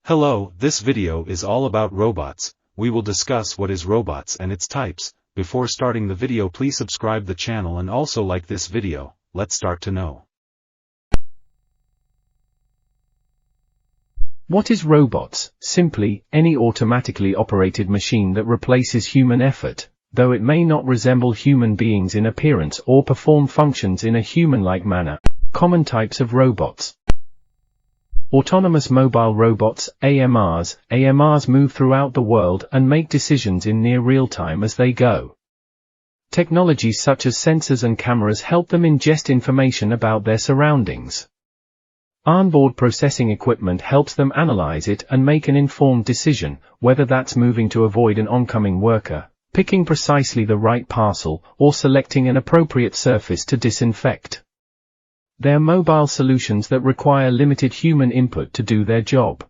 Hello, this video is all about robots. We will discuss what is robots and its types. Before starting the video, please subscribe the channel and also like this video. Let's start to know. What is robots? Simply, any automatically operated machine that replaces human effort, though it may not resemble human beings in appearance or perform functions in a human-like manner. Common types of robots. Autonomous mobile robots, AMRs. AMRs move throughout the world and make decisions in near real time as they go. Technologies such as sensors and cameras help them ingest information about their surroundings. Onboard processing equipment helps them analyze it and make an informed decision, whether that's moving to avoid an oncoming worker, picking precisely the right parcel, or selecting an appropriate surface to disinfect. They're mobile solutions that require limited human input to do their job.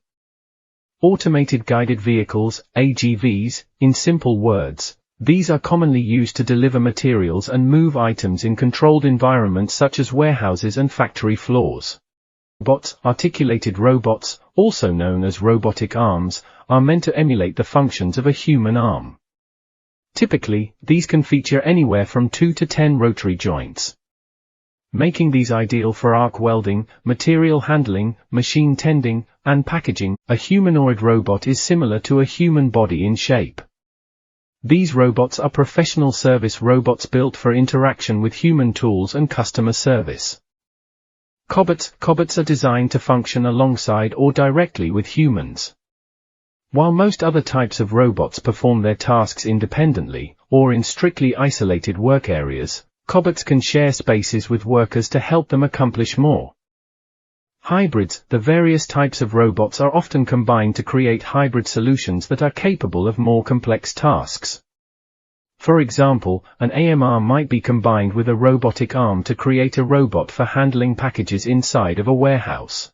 Automated guided vehicles, AGVs, in simple words, these are commonly used to deliver materials and move items in controlled environments such as warehouses and factory floors. Robots, articulated robots, also known as robotic arms, are meant to emulate the functions of a human arm. Typically, these can feature anywhere from 2 to 10 rotary joints, making these ideal for arc welding, material handling, machine tending, and packaging. A humanoid robot is similar to a human body in shape. These robots are professional service robots built for interaction with human tools and customer service. Cobots are designed to function alongside or directly with humans. While most other types of robots perform their tasks independently, or in strictly isolated work areas, cobots can share spaces with workers to help them accomplish more. Hybrids. The various types of robots are often combined to create hybrid solutions that are capable of more complex tasks. For example, an AMR might be combined with a robotic arm to create a robot for handling packages inside of a warehouse.